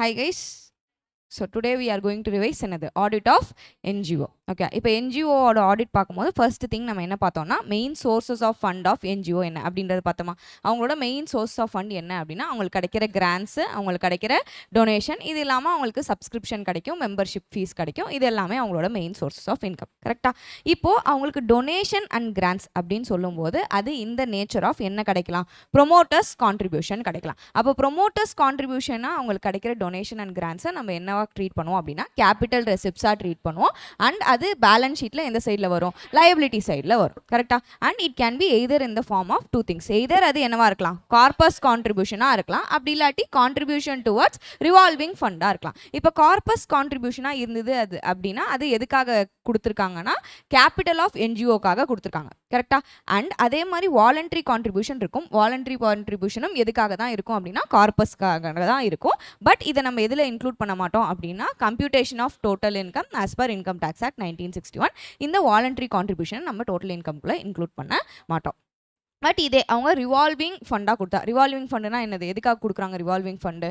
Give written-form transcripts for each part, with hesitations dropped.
Hi guys. So today we are going to revise another audit of NGO. Okay, இப்போ NGO ஓட audit பார்க்கும்போது first thing நம்ம என்ன பார்த்தோம்னா main sources of fund of NGO என்ன அப்படின்றது பார்த்தோமா. அவங்களோட மெயின் சோர்ஸ் ஆஃப் ஃபண்ட் என்ன அப்படின்னா அவங்களுக்கு கிடைக்கிற கிராண்ட்ஸு, அவங்களுக்கு கிடைக்கிற டொனேஷன், இது இல்லாமல் அவங்களுக்கு சப்ஸ்கிரிப்ஷன் கிடைக்கும், மெம்பர்ஷிப் ஃபீஸ் கிடைக்கும், இது எல்லாமே அவங்களோட மெயின் சோர்சஸ் ஆஃப் இன்கம். கரெக்டாக? இப்போது அவங்களுக்கு டொனேஷன் அண்ட் கிராண்ட்ஸ் அப்படின்னு சொல்லும்போது அது இந்த நேச்சர் ஆஃப் என்ன கிடைக்கலாம், ப்ரொமோட்டர்ஸ் கான்ட்ரிபியூஷன் கிடைக்கலாம். அப்போ ப்ரொமோட்டர்ஸ் கான்ட்ரிபியூஷனாக அவங்களுக்கு கிடைக்கிற டொனேஷன் அண்ட் கிராண்ட்ஸை நம்ம என்னவா ட்ரீட் பண்ணுவோம் அப்படின்னா கேபிட்டல் ரெசிப்ட்ஸாக ட்ரீட் பண்ணுவோம். அண்ட் அது பேலன்ஸ் ஷீட்டில் எந்த சைடில் வரும், லயபிலிட்டி சைடில் வரும். கரெக்டாக? And it can be either in the form of two things. Either அது என்னவா இருக்கலாம், கார்பஸ் கான்ட்ரிபியூஷனாக இருக்கலாம், அப்படி இல்லாட்டி கான்ட்ரிபியூஷன் டுவர்ட்ஸ் ரிவால்விங் ஃபண்டாக இருக்கலாம். இப்போ கார்பஸ் கான்ட்ரிபியூஷனாக இருந்தது அது அப்படின்னா அது எதுக்காக கொடுத்துருக்காங்கன்னா கேபிட்டல் ஆஃப் என்ஜிஓக்காக கொடுத்துருக்காங்க. கரெக்டாக? அண்ட் அதே மாதிரி வாலண்டரி கான்ட்ரிபியூஷன் இருக்கும். வாலண்டரி கான்ட்ரிபியூஷனும் எதுக்காக தான் இருக்கும் அப்படின்னா கார்பஸ்க்காக தான் இருக்கும். பட் இதை நம்ம எதில் இன்க்ளூட் பண்ண மாட்டோம் அப்படின்னா computation of total income as per income tax act 1961 இந்த வாலண்டரி கான்ட்ரிபியூஷன் நம்ம டோட்டல் இன்கம்குள்ளே இன்க்ளூட் பண்ண மாட்டோம். பட் இதே அவங்க ரிவால்விங் ஃபண்டாக கொடுத்தா, ரிவால்விங் ஃபண்டுனா என்னது, எதுக்காக கொடுக்குறாங்க ரிவால்விங் ஃபண்டு?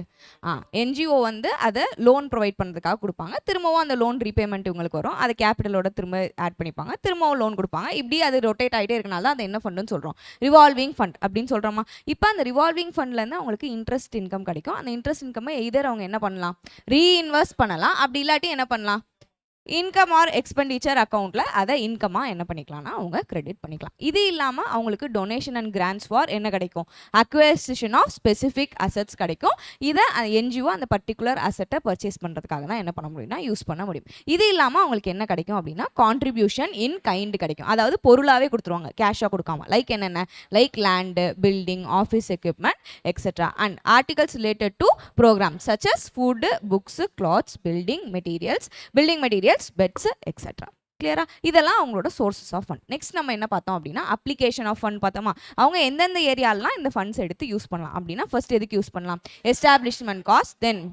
என்ஜிஓ வந்து அதை லோன் ப்ரொவைட் பண்ணுறதுக்காக கொடுப்பாங்க. திரும்பவும் அந்த லோன் ரீபேமெண்ட் உங்களுக்கு வரும், அதை கேபிட்டலோட திரும்ப ஆட் பண்ணிப்பாங்க, திரும்பவும் லோன் கொடுப்பாங்க. இப்படி அது ரொட்டேட் ஆகிட்டே இருக்கனால தான் அது என்ன ஃபண்டுன்னு சொல்கிறோம், ரிவால்விங் ஃபண்ட் அப்படின்னு சொல்கிறோமா. இப்போ அந்த ரிவால்விங் ஃபண்ட்லேருந்து அவங்களுக்கு இன்ட்ரெஸ்ட் இன்கம் கிடைக்கும். அந்த இன்ட்ரெஸ்ட் இன்கம்மை எய்தர் அவங்க என்ன பண்ணலாம், ரீஇன்வெஸ்ட் பண்ணலாம், அப்படி இல்லாட்டி என்ன பண்ணலாம், இன்கம் ஆர் எக்ஸ்பெண்டிச்சர் அக்கௌண்ட்டில் அதை இன்கமாக என்ன பண்ணிக்கலாம்னா அவங்க கிரெடிட் பண்ணிக்கலாம். இது இல்லாமல் அவங்களுக்கு டொனேஷன் அண்ட் கிராண்ட்ஸ் ஃபார் என்ன கிடைக்கும், அக்வசிஷன் ஆஃப் ஸ்பெசிஃபிக் அசட்ஸ் கிடைக்கும். இதை என்ஜிஓ அந்த பர்டிகுலர் அசட்டை பர்ச்சேஸ் பண்ணுறதுக்காக தான் என்ன பண்ண முடியும்னா யூஸ் பண்ண முடியும். இது இல்லாமல் அவங்களுக்கு என்ன கிடைக்கும் அப்படின்னா கான்ட்ரிபியூஷன் இன் கைண்ட் கிடைக்கும். அதாவது பொருளாகவே கொடுத்துருவாங்க, கேஷாக கொடுக்காம. லைக் என்னென்ன, like land, building, office equipment etcetera. And articles related to program such as food, books, clothes, building materials, beds etcetera. கிளியரா? இதெல்லாம் அவங்களோட சோர்சஸ் ஆஃப் ஃபண்ட். நெக்ஸ்ட் நம்ம என்ன பார்த்தோம் அப்படின்னா அப்ளிகேஷன் ஆஃப் ஃபண்ட் பார்த்தோமா. அவங்க எந்தெந்த ஏரியாலாம் இந்த ஃபண்ட்ஸ் எடுத்து யூஸ் பண்ணலாம் அப்படின்னா ஃபர்ஸ்ட் எதுக்கு யூஸ் பண்ணலாம், establishment cost, then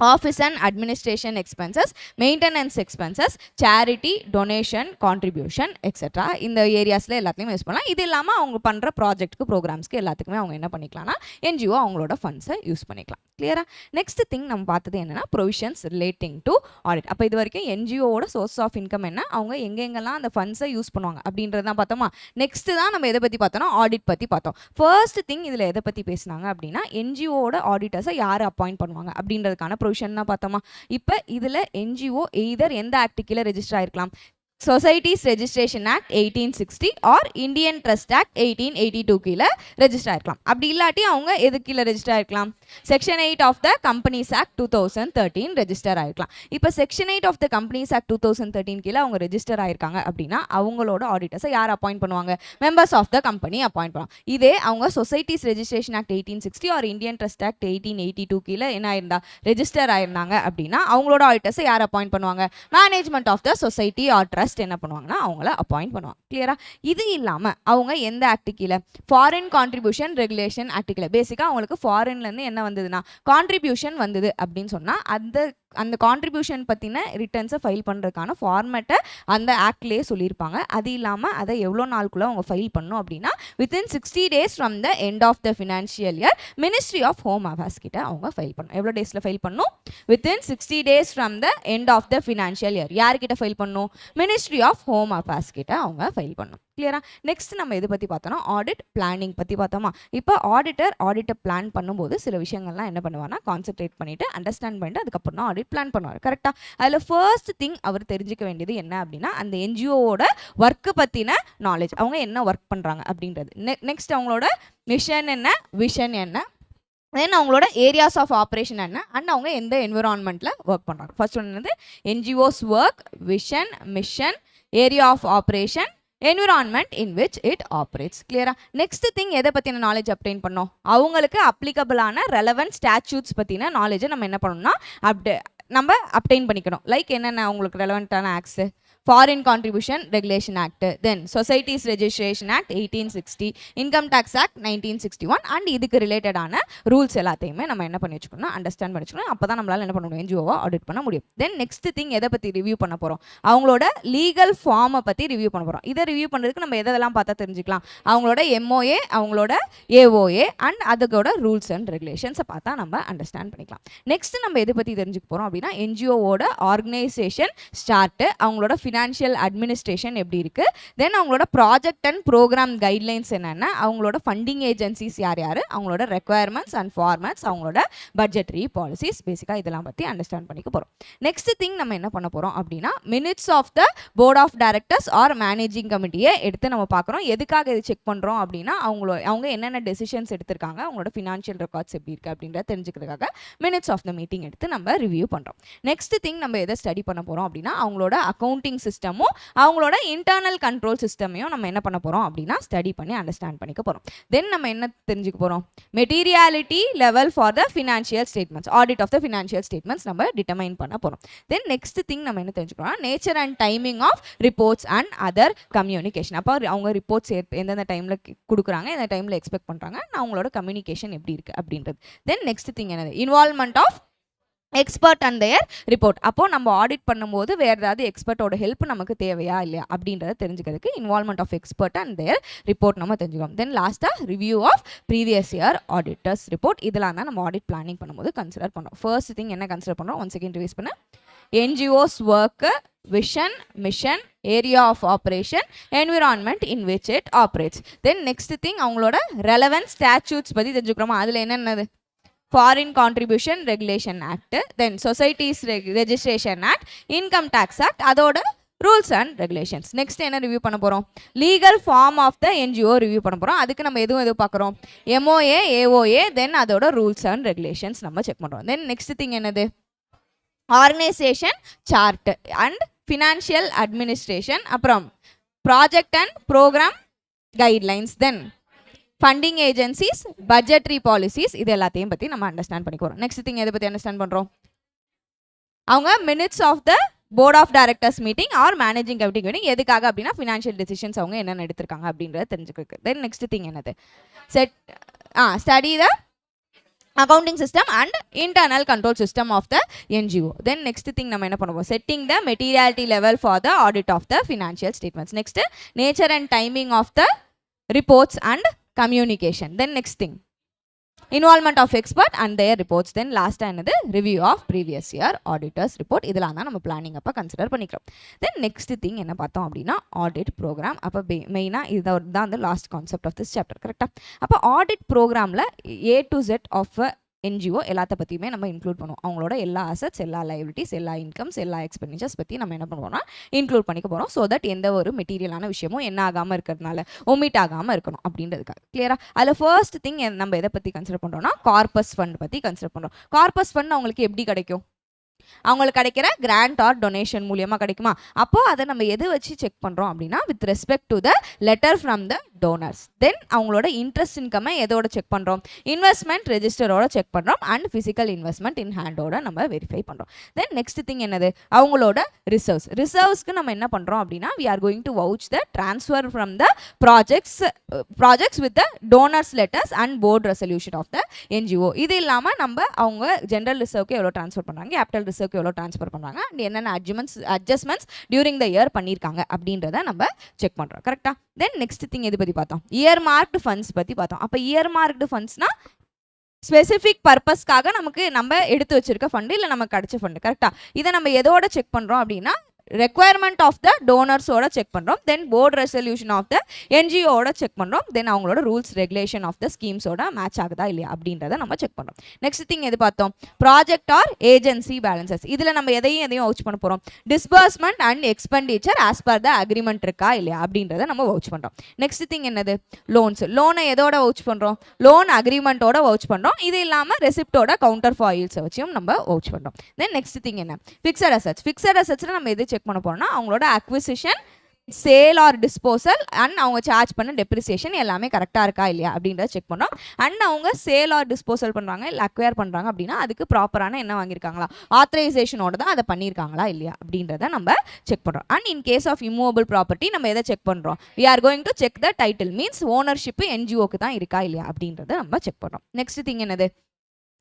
office and administration expenses, maintenance expenses, charity, donation, contribution etcetera. இந்த ஏரியாஸில் எல்லாத்தையுமே யூஸ் பண்ணலாம். இது இல்லாமல் அவங்க பண்ணுற ப்ராஜெக்ட்டுக்கு, ப்ரோக்ராம்ஸ்க்கு எல்லாத்துக்குமே அவங்க என்ன பண்ணிக்கலாம்னா என்ஜிஓ அவங்களோட ஃபண்ட்ஸை யூஸ் பண்ணிக்கலாம். கிளியரா? நெக்ஸ்ட் திங் நம்ம பார்த்தது என்னன்னா ப்ரொவிஷன்ஸ் ரிலேட்டிங் டு ஆடிட். அப்போ இது வரைக்கும் என்ஜிஓவோட சோர்ஸ் ஆஃப் இன்கம் என்ன, அவங்க எங்கெங்கெல்லாம் அந்த ஃபண்ட்ஸை யூஸ் பண்ணுவாங்க அப்படின்றது தான் பார்த்தோமா. நெக்ஸ்ட் தான் நம்ம எதை பற்றி பார்த்தோம்னா ஆடிட் பற்றி பார்த்தோம். ஃபர்ஸ்ட் திங் இதில் எதை பற்றி பேசினாங்க அப்படின்னா என்ஜிஓவோட ஆடிட்டர்ஸை யார் அப்பாயிண்ட் பண்ணுவாங்க அப்படின்றதுக்கான ப்ரொவிஷன் தான் பார்த்தோமா. இப்போ இதில் என்ஜிஓ எய்தர் எந்த ஆக்ட் கீழே ரெஜிஸ்டர் ஆயிருக்கலாம், societies registration act 1860 or Indian trust act 1882 கீழே ரெஜிஸ்டர் ஆயிருக்கலாம். அப்படி இல்லாட்டி அவங்க எது கீழே ரெஜிஸ்டர் ஆயிருக்கலாம், section 8 of the companies act 2013 register ஆயிருக்கலாம். இப்போ section 8 of the companies act 2013 கீழே அவங்க ரெஜிஸ்டர் ஆயிருக்காங்க அப்படின்னா அவங்களோட ஆடிட்டர்ஸை யார் அப்பாயிண்ட் பண்ணுவாங்க, members of the company appoint பண்ணுவாங்க. இதே அவங்க societies registration act 1860 or Indian trust act 1882 கீழே என்ன ஆயிருந்தா ரெஜிஸ்டர் ஆயிருந்தாங்க அப்படின்னா அவங்களோட ஆடிட்டர்ஸை யார் அப்பாயிண்ட் பண்ணுவாங்க, management of the society or trust என்ன பண்ணுவாங்கன்னா அவங்கள அப்பாயிண்ட் பண்ணுவாங்க. கிளியரா? இது இல்லாமல் அவங்க எந்த ஆக்ட் கீழே, ஃபாரின் கான்ட்ரிபியூஷன் ரெகுலேஷன் ஆக்ட் கீழே. பேசிக்காக அவங்களுக்கு ஃபாரின்லேருந்து என்ன வந்ததுன்னா கான்ட்ரிபியூஷன் வந்தது அப்படின்னு சொன்னால் அந்த கான்ட்ரிபியூஷன் பற்றின ரிட்டர்ன்ஸை ஃபைல் பண்ணுறதுக்கான ஃபார்மேட்டை அந்த ஆக்ட்லேயே சொல்லியிருப்பாங்க. அது இல்லாமல் அதை எவ்வளோ நாளுக்குள்ளே அவங்க ஃபைல் பண்ணணும் அப்படின்னா within 60 days from the end of the financial year ministry of home affairs கிட்ட அவங்க ஃபைல் பண்ணணும். எவ்வளோ டேஸில் ஃபைல் பண்ணணும், within 60 days from the end of the financial year. யார்கிட்ட ஃபைல் பண்ணணும், மினிஸ்ட்ரி ஆஃப் ஹோம் அஃபேர்ஸ் கிட்ட அவங்க ஃபைல் பண்ணணும். கிளியரா? நெக்ஸ்ட் நம்ம எது பற்றி பார்த்தோம்னா ஆடிட் பிளானிங் பற்றி பார்த்தோமா. இப்போ ஆடிட்டை பிளான் பண்ணும்போது சில விஷயங்கள்லாம் என்ன பண்ணுவார்னா கான்சென்ட்ரேட் பண்ணிட்டு அண்டர்ஸ்டாண்ட் பண்ணிட்டு அதுக்கப்புறம் தான் ஆடிட் பிளான் பண்ணுவார். கரெக்டாக? அதில் ஃபர்ஸ்ட் திங் அவர் தெரிஞ்சுக்க வேண்டியது என்ன அப்படின்னா அந்த என்ஜிஓவோட ஒர்க்கு பற்றின நாலேஜ், அவங்க என்ன ஒர்க் பண்ணுறாங்க அப்படின்றது. நெக்ஸ்ட் அவங்களோட மிஷன் என்ன, விஷன் என்ன, தென் அவங்களோட ஏரியாஸ் ஆஃப் ஆப்ரேஷன் என்ன, அண்ட் அவங்க எந்த என்விரான்மெண்ட்டில் ஒர்க் பண்ணுறாங்க. ஃபர்ஸ்ட் ஒன்று வந்து NGOs work, vision, mission, area of operation, environment in which it operates. கிளியரா? நெக்ஸ்ட் திங் எதை பற்றின நாலேஜ் அப்டெயின் பண்ணோம், அவங்களுக்கு அப்ளிகபிளான ரெலவென்ட் ஸ்டாட்யூட்ஸ் பற்றின நாலேஜை நம்ம என்ன பண்ணணும்னா நம்ம அப்டெயின் பண்ணிக்கணும். லைக் என்னென்ன அவங்களுக்கு ரெலவெண்ட்டான ஆக்ட்ஸு, Foreign Contribution Regulation Act, then Societies Registration Act 1860, Income Tax Act 1961 and இதுக்கு ரிலேட்டடான ரூல்ஸ் எல்லாத்தையுமே நம்ம என்ன பண்ணி வச்சுக்கணும், அண்டர்ஸ்டாண்ட் பண்ணி வச்சுக்கணும். அப்போ தான் நம்மளால் என்ன பண்ண முடியும், என்ஜிஓவை ஆடிட் பண்ண முடியும். தென் நெக்ஸ்ட் திங் எதை பற்றி ரிவ்யூ பண்ண போகிறோம், அவங்களோட லீகல் ஃபார்மை பற்றி ரிவ்யூ பண்ண போகிறோம். இதை ரிவ்யூ பண்ணுறதுக்கு நம்ம எதெல்லாம் பார்த்தா தெரிஞ்சுக்கலாம், அவங்களோட MOA, அவங்களோட AOA அண்ட் அதோட ரூல்ஸ் அண்ட் ரெகுலேஷன்ஸை பார்த்தா நம்ம அண்டர்ஸ்டாண்ட் பண்ணிக்கலாம். நெக்ஸ்ட் நம்ம எதை பற்றி தெரிஞ்சுக்க போகிறோம் அப்படின்னா, என்ஜிஓவோட ஆர்கனைசேஷன் ஸ்டார்ட், அவங்களோட ஃபினான்ஷியல் அட்மினிஸ்ட்ரேஷன் எப்படி இருக்குது, தென் அவங்களோட ப்ராஜெக்ட் அண்ட் ப்ரோக்ராம் கைட்லைன்ஸ் என்னென்ன, அவங்களோட ஃபண்டிங் ஏஜென்சிஸ் யார் யார், அவங்களோட ரெக்குயர்மெண்ட்ஸ் அண்ட் ஃபார்மேட்ஸ், அவங்களோட பட்ஜெட்ரி பாலிசிஸ், பேசிக்காக இதெல்லாம் பற்றி அண்டர்ஸ்டாண்ட் பண்ணிக்க போகிறோம். நெக்ஸ்ட் திங் நம்ம என்ன பண்ண போகிறோம் அப்படின்னா, minutes of the board of directors or managing கமிட்டியை எடுத்து நம்ம பார்க்குறோம். எதுக்காக இது செக் பண்ணுறோம் அப்படின்னா, அவங்க என்னென்ன டெசிஷன்ஸ் எடுத்திருக்காங்க, அவங்களோட ஃபினான்ஷியல் ரெக்கார்ட்ஸ் எப்படி இருக்குது அப்படின்றத தெரிஞ்சுக்கிறதுக்காக மினிட்ஸ் ஆஃப் த மீட்டிங் எடுத்து நம்ம ரிவ்யூ பண்ணுறோம். நெக்ஸ்ட் திங் நம்ம எதை ஸ்டடி பண்ண போகிறோம் அப்படின்னா, அவங்களோட அக்கௌண்டிங் சிஸ்டமும் அவங்களோட இன்டர்னல் கண்ட்ரோல் சிஸ்டமையும் நம்ம என்ன பண்ண போகிறோம் அப்படின்னா ஸ்டடி பண்ணி அண்டர்ஸ்டாண்ட் பண்ணிக்க போகிறோம். தென் நம்ம என்ன தெரிஞ்சுக்க போகிறோம், materiality level for the financial statements, audit of the financial statements நம்ம டிட்டர்மைன் பண்ண போகிறோம். தென் நெக்ஸ்ட் திங் நம்ம என்ன தெரிஞ்சுக்கிறோம், nature and timing of reports and other communication. அப்போ அவங்க ரிப்போர்ட்ஸ் எந்தெந்த டைமில் கொடுக்குறாங்க, எந்த டைமில் எக்ஸ்பெக்ட் பண்ணுறாங்க, அவங்களோட கம்யூனிகேஷன் எப்படி இருக்குது அப்படின்றது. தென் நெக்ஸ்ட் திங் என்னது, involvement of expert and their report. அப்போது நம்ம ஆடிட் பண்ணும்போது வேறு ஏதாவது எக்ஸ்பர்ட்டோட ஹெல்ப் நமக்கு தேவையா இல்லையா அப்படின்றத தெரிஞ்சுக்கிறதுக்கு involvement of expert and their report நம்ம தெரிஞ்சுக்கணும். தென் லாஸ்ட்டாக review of previous year auditors report. இதெல்லாம் தான் நம்ம ஆடிட் பிளானிங் பண்ணும்போது கன்சிடர் பண்ணுறோம். ஃபர்ஸ்ட் திங் என்ன கன்சிடர் பண்ணுறோம், ஒன் செகண்ட் ரிவைஸ் பண்ண, NGO's work, vision, mission, area of operation, environment in which it operates. Then next thing அவங்களோட relevant statutes பற்றி தெரிஞ்சுக்கிறோமா, அதில் என்னென்னது, Foreign Contribution Regulation Act, then Societies Registration Act, Income Tax Act, அதோட rules and regulations. Next என்ன review பண்ண போகிறோம், legal form of the NGO review பண்ண போகிறோம். அதுக்கு நம்ம எதுவும் பார்க்குறோம், MOA, AOA, தென் அதோட ரூல்ஸ் அண்ட் ரெகுலேஷன்ஸ் நம்ம செக் பண்ணுறோம். தென் நெக்ஸ்ட் திங் என்னது, organisation chart and financial administration, அப்புறம் project and programme guidelines, then funding agencies, budgetary policies, இது எல்லாத்தையும் பற்றி நம்ம அண்டர்ஸ்டாண்ட் பண்ணிக்கிறோம். நெக்ஸ்ட் திங் எதை பற்றி அண்டர்ஸ்டாண்ட் பண்ணுறோம், அவங்க minutes of the board of directors meeting or managing committee meeting எதுக்காக அப்படின்னா ஃபினான்ஷியல் டெசிஷன்ஸ் அவங்க என்னென்ன எடுத்திருக்காங்க அப்படின்றத தெரிஞ்சுக்கிருக்கு. தென் நெக்ஸ்ட் திங் என்னது, study the accounting system and internal control system of the NGO. Then next thing நம்ம என்ன பண்ணுவோம், setting the materiality level for the audit of the financial statements. Next, nature and timing of the reports and communication. Then next thing, involvement of expert and their reports. Then last என்னது, review of previous year auditors report. இதெல்லாம் தான் நம்ம planning அப்போ consider பண்ணிக்கிறோம். தென் next thing என்ன பார்த்தோம் அப்படின்னா, audit program. அப்போ மெயினாக இதுதான் வந்து last concept of this chapter, கரெக்டாக. அப்போ ஆடிட் ப்ரோக்ராமில் A to Z ஆஃப் NGO எல்லாத்த பற்றியுமே நம்ம இன்க்ளூட் பண்ணுவோம். அவங்களோட எல்லா அசட்ஸ், எல்லா லைபிலிட்டிஸ், எல்லா இன்கம்ஸ், எல்லா எக்ஸ்பெண்டிச்சர்ஸ் பற்றி நம்ம என்ன பண்ணுவோம்னா இன்க்ளூட் பண்ணிக்க போகிறோம். ஸோ தட் எந்த ஒரு மெட்டீரியலான விஷயமும் என்ன ஆகாமல் இருக்கிறதுனால ஒமிட் ஆகாமல் இருக்கணும் அப்படின்றதுக்காக. கிளியரா? அதில் ஃபர்ஸ்ட் திங் நம்ம எதை பற்றி கன்சிடர் பண்ணுறோம்னா, கார்பஸ் ஃபண்ட் பற்றி கன்சிடர் பண்ணுறோம். கார்பஸ் ஃபண்ட் அவங்களுக்கு எப்படி கிடைக்கும், அவங்களுக்கு கிடைக்கிற கிராண்ட் ஆர் டொனேஷன் மூலியமாக கிடைக்குமா? அப்போது அதை நம்ம எது வச்சு செக் பண்ணுறோம் அப்படின்னா, with respect to the letter from the donors. Then அவங்களோட இன்ட்ரெஸ்ட் இன்கம்மை எதோட செக் பண்ணுறோம், இன்வெஸ்ட்மெண்ட் ரெஜிஸ்டரோட செக் பண்ணுறோம் அண்ட் ஃபிசிக்கல் இன்வெஸ்ட்மெண்ட் இன் ஹேண்டோட நம்ம வெரிஃபை பண்ணுறோம். தென் நெக்ஸ்ட் திங் என்னது, அவங்களோட ரிசர்வ்ஸ்க்கு நம்ம என்ன பண்ணுறோம் அப்படின்னா, we are going to vouch the transfer from the projects with the donors letters and board resolution of the NGO. இது இல்லாமல் நம்ம அவங்க ஜென்ரல் ரிசர்வ்க்கு எவ்வளோ ட்ரான்ஸ்ஃபர் பண்ணுறாங்க, கேபிட்டல் ரிசர்வ்க்கு எவ்வளோ ட்ரான்ஸ்ஃபர் பண்ணுறாங்க அண்ட் என்னென்ன அட்ஜஸ்ட்மெண்ட்ஸ் டியூரிங் த இயர் பண்ணியிருக்காங்க அப்படின்றத நம்ம செக் பண்ணுறோம், கரெக்டாக. தென் நெக்ஸ்ட் திங் எது பற்றி பார்த்தோம், இயர் மார்க்டு ஃபண்ட்ஸ் பற்றி பார்த்தோம். அப்போ இயர் மார்க்டு ஃபண்ட்ஸ்னால் ஸ்பெசிஃபிக் பர்பஸ்க்காக நமக்கு நம்ம எடுத்து வச்சிருக்க ஃபண்டு இல்லை நமக்கு கிடைச்ச ஃபண்டு, கரெக்டாக. இதை நம்ம எதோட செக் பண்ணுறோம் அப்படின்னா, ரெக்குயர்மெண்ட் ஆஃப் த டோனர்ஸோட செக் பண்ணுறோம். Then board resolution of the NGOவோட செக் பண்ணுறோம். தென் அவங்களோட ரூல்ஸ் ரெகுலேஷன் ஆஃப் த ஸ்கீம்ஸோட மேட்ச் ஆகுதா இல்லையா அப்படின்றத நம்ம செக் பண்ணுறோம். நெக்ஸ்ட் திங் எது பார்த்தோம், ப்ராஜெக்ட் ஆர் ஏஜென்சி பேலன்சஸ். இதில் நம்ம எதையும் வவுச் பண்ண போகிறோம், disbursement and expenditure as per the agreement இருக்கா இல்லையா அப்படின்றத நம்ம வவுச் பண்ணுறோம். நெக்ஸ்ட் திங் என்னது, லோனை எதோட வவுச் பண்ணுறோம், லோன் அக்ரிமெண்ட்டோட வவுச் பண்ணுறோம். இது இல்லாமல் ரெசிப்டோட கவுண்டர் ஃபாயில்ஸை வச்சும் நம்ம வவுச் பண்ணுறோம். தென் நெக்ஸ்ட் திங் என்ன, ஃபிக்ஸட் அசட்ஸ். ஃபிக்ஸட் அசட்ஸில் நம்ம எது செக் பண்ண போறோம்னா, அவங்களோட acquisition sale or disposal and அவங்க சார்ஜ் பண்ண டெப்ரிசியேஷன் எல்லாமே கரெக்டாக இருக்கா இல்லையா அப்படின்றத செக் பண்ணுறோம். அண்ட் அவங்க சேல் ஆர் டிஸ்போசல் பண்ணுறாங்க இல்லை அக்வயர் பண்ணுறாங்க அப்படின்னா அதுக்கு ப்ராப்பரான என்ன வாங்கியிருக்காங்களா, ஆத்தரைசேஷனோட தான் அதை பண்ணியிருக்காங்களா இல்லையா அப்படின்றத நம்ம செக் பண்ணுறோம். And in case of immovable property நம்ம எதை செக் பண்ணுறோம், we are going to check the title, means ownership என்ஜிஓக்கு தான் இருக்கா இல்லையா அப்படின்றத நம்ம செக் பண்ணுறோம். நெக்ஸ்ட் திங் என்னது,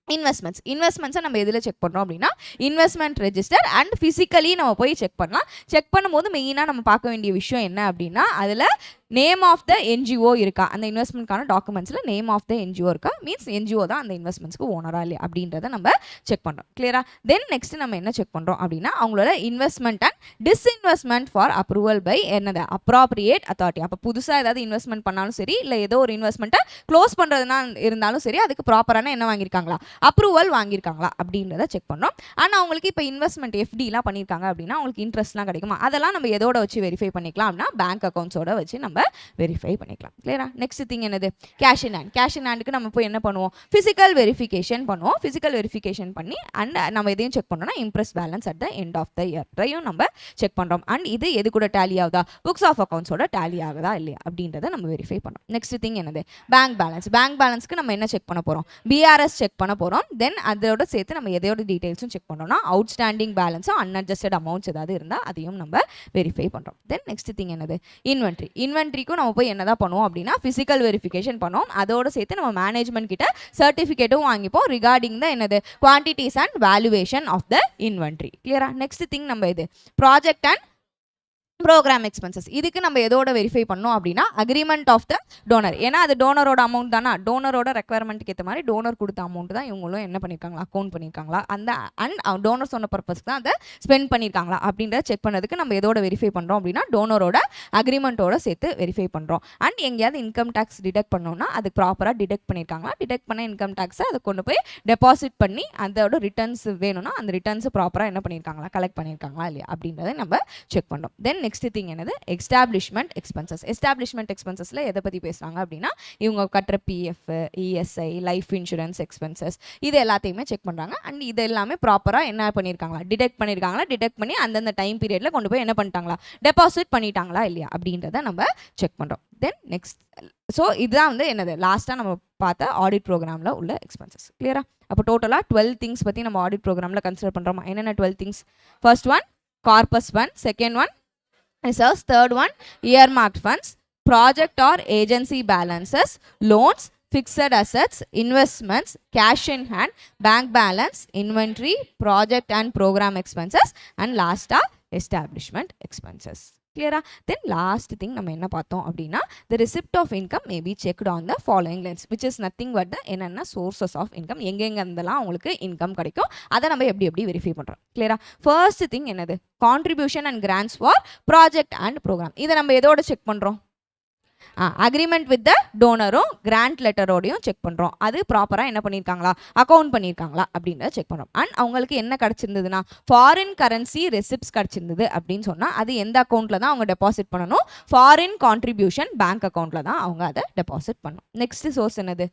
இன்வெஸ்ட்மெண்ட்ஸை நம்ம எதில் செக் பண்ணுறோம் அப்படின்னா இன்வெஸ்ட்மெண்ட் ரெஜிஸ்டர் அண்ட் ஃபிசிக்கலி நம்ம போய் செக் பண்ணலாம். செக் பண்ணும்போது மெயினாக நம்ம பார்க்க வேண்டிய விஷயம் என்ன அப்படின்னா அதில் நேம் ஆஃப் த என்ஜிஓ இருக்கா, அந்த இன்வெஸ்ட்மெண்ட்கான டாக்குமெண்ட்ஸில் நேம் ஆஃப் த என்ஜிஓ இருக்கா, மீன்ஸ் என்ஜிஓ தான் அந்த இன்வெஸ்ட்மெண்ட்ஸ்க்கு ஓனரா இல்லையா அப்படின்றத நம்ம செக் பண்ணுறோம். கிளியரா? தென் நெக்ஸ்ட் நம்ம என்ன செக் பண்ணுறோம் அப்படின்னா அவங்களோட investment and disinvestment for approval by என்னது அப்ராப்ரியேட் அத்தாரிட்டி. அப்போ புதுசாக ஏதாவது இன்வெஸ்ட்மெண்ட் பண்ணாலும் சரி இல்லை ஏதோ ஒரு இன்வெஸ்ட்மெண்ட்டை க்ளோஸ் பண்ணுறதுனா இருந்தாலும் சரி அதுக்கு ப்ராப்பரான என்ன வாங்கியிருக்காங்களா, அப்ரூவல் வாங்கியிருக்காங்களா அப்படின்றத செக் பண்ணோம். ஆனால் அவங்களுக்கு இப்போ இன்வெஸ்ட்மெண்ட் எஃப்டிலாம் பண்ணியிருக்காங்க அப்படின்னா அவங்களுக்கு இன்ட்ரெஸ்ட்லாம் கிடைக்குமா, அதெல்லாம் நம்ம எதோட வச்சு வெரிஃபை பண்ணிக்கலாம் அப்படின்னா பேங்க் அக்கௌண்ட்ஸோட வச்சு நம்ம வெரிஃபை பண்ணிக்கலாம். கிளியரா? நெக்ஸ்ட் திங் என்னது, cash in hand. Cash in ஹேண்டுக்கு நம்ம போய் என்ன பண்ணுவோம், ஃபிசிக்கல் வெரிஃபிகேஷன் பண்ணுவோம். ஃபிசிக்கல் வெரிஃபிகேஷன் பண்ணி அண்ட் நம்ம எதையும் செக் பண்ணோம்னா imprest balance at the end of the இயர்ரையும் நம்ம செக் பண்ணுறோம். அண்ட் இது எது கூட டேலி ஆகுதா, புக்ஸ் ஆஃப் அக்கௌண்ட்ஸோட டேலி ஆகுதா இல்லையா அப்படின்றத நம்ம வெரிஃபை பண்ணோம். நெக்ஸ்ட் திங் என்னது, பேங்க் பேலன்ஸ். பேங்க் பேலன்ஸ்க்கு நம்ம என்ன செக் பண்ண போகிறோம், பிஆர்எஸ் செக் பண்ண போகிறோம். தென் அதோட சேர்த்து நம்ம எதையோட டீடைல்ஸும் செக் பண்ணோம்னா அவுட்ஸ்டாண்டிங் பேலன்ஸும் அன்அட்ஜஸ்டட் அமௌண்ட்ஸ் ஏதாவது இருந்தால் அதையும் நம்ம வெரிஃபை பண்ணுறோம். தென் நெக்ஸ்ட் திங் என்னது, இன்வென்ட்ரி. இன்வென்ட்ரிக்கும் நம்ம போய் என்னதான் பண்ணுவோம் அப்படின்னா ஃபிசிக்கல் வெரிஃபிகேஷன் பண்ணுவோம். அதோட சேர்த்து நம்ம மேனேஜ்மெண்ட் கிட்ட சர்டிஃபிகேட்டும் வாங்கிப்போம் ரிகார்டிங் த என்னது quantities and valuation of the inventory. கிளியரா? நெக்ஸ்ட் திங் நம்ம இது ப்ராஜெக்ட் அண்ட் ப்ரோக்ராம் எக்ஸ்பென்சஸ். இதுக்கு நம்ம எதோட வெரிஃபை பண்ணோம் அப்படின்னா அக்ரிமெண்ட் ஆஃப் த டோனர். ஏன்னா அது டோனரோட அமௌண்ட் தானே, டோனரோட ரெக்குவயர்மெண்ட்டுக்கு ஏற்ற மாதிரி டோனர் கொடுத்த அமௌண்ட் தான் இவங்களும் என்ன பண்ணியிருக்காங்களா, அக்கௌண்ட் பண்ணியிருக்காங்களா, அந்த அண்ட் டோனர் சொன்ன பர்பஸ்க்கு தான் அதை ஸ்பெண்ட் பண்ணியிருக்காங்களா அப்படின்றத செக் பண்ணதுக்கு நம்ம எதோட வெரிஃபை பண்ணுறோம் அப்படின்னா டோனரோட அக்ரிமெண்ட்டோட சேர்த்து வெரிஃபை பண்ணுறோம். அண்ட் எங்கேயாவது இன்கம் டேக்ஸ் டிடெக்ட் பண்ணோம்னா அது ப்ராப்பராக டிடெக்ட் பண்ணியிருக்காங்களா, டிடெக்ட் பண்ண இன்கம் டேக்ஸை அதை கொண்டு போய் டெபாசிட் பண்ணி அதோட ரிட்டர்ன்ஸ் வேணும்னா அந்த ரிட்டர்ன்ஸ் ப்ராப்பராக என்ன பண்ணியிருக்காங்களா, கலெக்ட் பண்ணியிருக்காங்களா இல்லையா அப்படின்றத நம்ம செக் பண்ணுறோம். தென் நெக்ஸ்ட் திங் என்னது, எஸ்டாப்ளிஷ்மெண்ட் எக்ஸ்பென்சஸ். எஸ்டாப்ளிஷ்மெண்ட் எக்ஸ்பென்சஸ்ல எதை பற்றி பேசுகிறாங்க அப்படின்னா இவங்க கட்டுற PF, ESI, life insurance expenses இது எல்லாத்தையுமே செக் பண்ணுறாங்க. அண்ட் இது எல்லாமே ப்ராப்பராக என்ன பண்ணியிருக்காங்களா, டிடெக்ட் பண்ணியிருக்காங்களா, டிடெக்ட் பண்ணி அந்தந்த டைம் பீரியடில் கொண்டு போய் என்ன பண்ணிட்டாங்களா, டெபாசிட் பண்ணிட்டாங்களா இல்லையா அப்படின்றத நம்ம செக் பண்ணுறோம். தென் நெக்ஸ்ட் ஸோ இதுதான் வந்து என்னது லாஸ்ட்டாக நம்ம பார்த்த ஆடிட் ப்ரோக்ராமில் உள்ள எக்ஸ்பென்சஸ். கிளியரா? அப்போ டோட்டலாக 12 திங்ஸ் பற்றி நம்ம ஆடிட் ப்ரோக்ராமில் கன்சிடர் பண்ணுறோமா. என்னென்ன 12 things, first one corpus one, second one reserves, third one earmarked funds, project or agency balances, loans, fixed assets, investments, cash in hand, bank balance, inventory, project and program expenses, and last are establishment expenses. Clear? Then last thing நம்ம என்ன பார்த்தோம் அப்படின்னா the receipt of income may be checked on the following lines, which is nothing but the என்னென்ன sources of income, எங்கெங்க இருந்தெல்லாம் உங்களுக்கு income கிடைக்கும் அதை நம்ம எப்படி வெரிஃபை பண்ணுறோம். கிளியரா? ஃபர்ஸ்ட் திங் என்னது, contribution and grants for project and program. இதை நம்ம எதோட செக் பண்ணுறோம், அக்ரிமெண்ட் வித் த டோனரும் கிராண்ட் லெட்டரோடையும் செக் பண்ணுறோம். அது ப்ராப்பராக என்ன பண்ணியிருக்காங்களா, அக்கௌண்ட் பண்ணியிருக்காங்களா அப்படின்றத செக் பண்ணுறோம். அண்ட் அவங்களுக்கு என்ன கிடச்சிருந்ததுன்னா ஃபாரின் கரன்சி ரெசிப்ட்ஸ் கிடச்சிருந்தது அப்படின்னு சொன்னால் அது எந்த அக்கௌண்ட்டில் தான் அவங்க டெபாசிட் பண்ணணும், ஃபாரின் கான்ட்ரிபியூஷன் பேங்க் அக்கௌண்ட்டில் தான் அவங்க அதை டெபாசிட் பண்ணணும். நெக்ஸ்ட் சோர்ஸ் என்னது,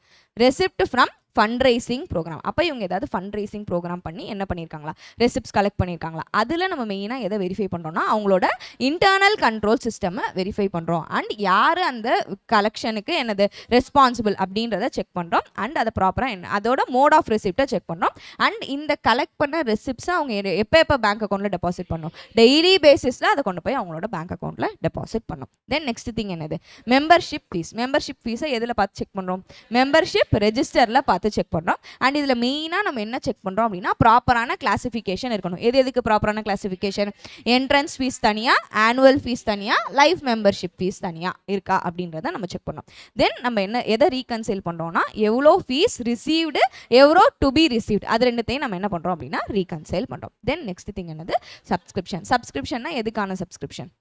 receipt from fund raising program. அப்போ இவங்க ஏதாவது ஃபண்ட் ரைசிங் ப்ரோக்ராம் பண்ணி என்ன பண்ணியிருக்காங்களா, ரெசிப்ட்ஸ் கலெக்ட் பண்ணியிருக்காங்களா. அதில் நம்ம மெயினாக எதை வெரிஃபை பண்ணுறோம்னா அவங்களோட இன்டர்னல் கண்ட்ரோல் சிஸ்டமை வெரிஃபை பண்ணுறோம். அண்ட் யார் அந்த கலெக்ஷனுக்கு என்னது ரெஸ்பான்சிபிள் அப்படின்றத செக் பண்ணுறோம். அண்ட் அதை ப்ராப்பராக என்ன அதோட மோட் ஆஃப் ரெசிப்டை செக் பண்ணுறோம். அண்ட் இந்த கலெக்ட் பண்ண ரெசிப்ட்ஸை அவங்க எப்போ பேங்க் அக்கௌண்ட்டில் டெபாசிட் பண்ணணும், டெய்லி பேசிஸில் அதை கொண்டு போய் அவங்களோட பேங்க் அக்கௌண்ட்டில் டெபாசிட் பண்ணணும். தென் நெக்ஸ்ட் திங் என்னது, மெம்பர்ஷிப் ஃபீஸ். மெம்பர்ஷிப் ஃபீஸை எதில் பார்த்து செக் பண்ணுறோம், மெம்பர்ஷிப் ரெஜிஸ்டரில் பார்த்து செக் பண்ணுறோம். அண்ட் இதில் மெயினாக நம்ம என்ன செக் பண்ணுறோம் அப்படின்னா ப்ராப்பரான கிளாசிஃபிகேஷன் இருக்கணும். எதுக்கு ப்ராப்பரான கிளாசிஃபிகேஷன், என்ட்ரன்ஸ் ஃபீஸ் தனியாக, ஆனுவல் ஃபீஸ் தனியாக, லைஃப் மெம்பர்ஷிப் ஃபீஸ் தனியாக இருக்கா அப்படின்றத நம்ம செக் பண்ணோம். தென் நம்ம எதை ரீகன்சைல் பண்ணுறோம்னா எவ்வளோ ஃபீஸ் ரிசீவ்டு, எவ்வளோ டு பி ரிசீவ்டு, அது ரெண்டுத்தையும் நம்ம என்ன பண்ணுறோம் அப்படின்னா ரீகன்சைல் பண்ணுறோம். தென் நெக்ஸ்ட் திங் என்னது, சப்ஸ்கிரிப்ஷன். சப்ஸ்கிரிப்ஷன்னா எதுக்கான சப்ஸ்கிரிப்ஷன்,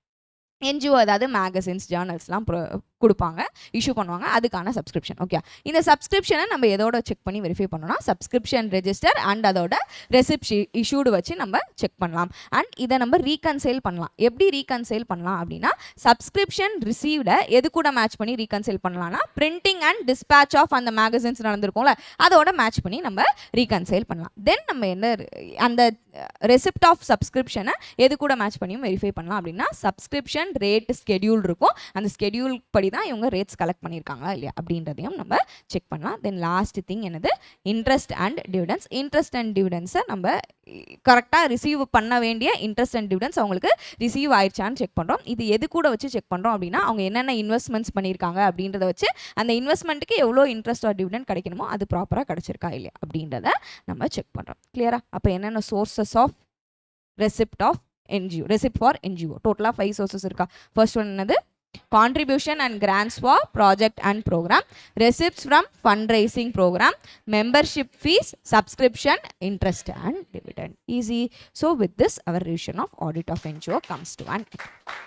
என்ஜிஓ அதாவது மேகசின்ஸ் ஜேர்னல்ஸ்லாம் கொடுப்பாங்க, இஷ்யூ பண்ணுவாங்க, அதுக்கான சப்ஸ்கிரிப்ஷன். ஓகே, இந்த சப்ஸ்கிரிப்ஷனை நம்ம எதோட செக் பண்ணி வெரிஃபை பண்ணோம்னா சப்ஸ்கிரிப்ஷன் ரெஜிஸ்டர் அண்ட் அதோட ரெசிப்ட் இஷ்யூடு வச்சு நம்ம செக் பண்ணலாம். அண்ட் இதை நம்ம ரீகன்சைல் பண்ணலாம். எப்படி ரீகன்சைல் பண்ணலாம் அப்படின்னா சப்ஸ்கிரிப்ஷன் ரிசீவ்டை எது கூட மேட்ச் பண்ணி ரீகன்சைல் பண்ணலாம்னா பிரிண்டிங் அண்ட் டிஸ்பேச் ஆஃப் அந்த மேகசின்ஸ் நடந்திருக்கும்ல அதோட மேட்ச் பண்ணி நம்ம ரீகன்சைல் பண்ணலாம். தென் நம்ம என்ன அந்த ரெசிப்ட் ஆஃப் சப்ஸ்கிரிப்ஷனை எது கூட மேட்ச் பண்ணியும் வெரிஃபை பண்ணலாம் அப்படின்னா சப்ஸ்கிரிப்ஷன் டிஸ்ட்ரிபியூஷன் ரேட் ஸ்கெடியூல் இருக்கும். அந்த ஸ்கெடியூல் படி தான் இவங்க ரேட்ஸ் கலெக்ட் பண்ணியிருக்காங்களா இல்லையா அப்படின்றதையும் நம்ம செக் பண்ணலாம். தென் லாஸ்ட் திங் என்னது, interest and dividends. Interest and டிவிடெண்ட்ஸை நம்ம கரெக்டாக ரிசீவ் பண்ண வேண்டிய இன்ட்ரெஸ்ட் அண்ட் டிவிடெண்ட்ஸ் அவங்களுக்கு ரிசீவ் ஆயிடுச்சான்னு செக் பண்ணுறோம். இது எது கூட வச்சு செக் பண்ணுறோம் அப்படின்னா, அவங்க என்னென்ன இன்வெஸ்ட்மெண்ட்ஸ் பண்ணியிருக்காங்க அப்படின்றத வச்சு அந்த இன்வெஸ்ட்மெண்ட்டுக்கு எவ்வளோ இன்ட்ரெஸ்ட் ஆர் டிவிடெண்ட் கிடைக்கணுமோ அது ப்ராப்பராக கிடச்சிருக்கா இல்லையா அப்படின்றத நம்ம செக் பண்ணுறோம். கிளியரா? அப்போ என்னென்ன sources of receipt of NGO, receipt for NGO, டோட்டலாக 5 சோர்சஸ் இருக்கா. ஃபர்ஸ்ட் ஒன் என்னது, contribution and grants for project and program, receipts from fundraising program, membership fees, subscription, interest and dividend. Easy. So with this our revision of audit of NGO comes to an end.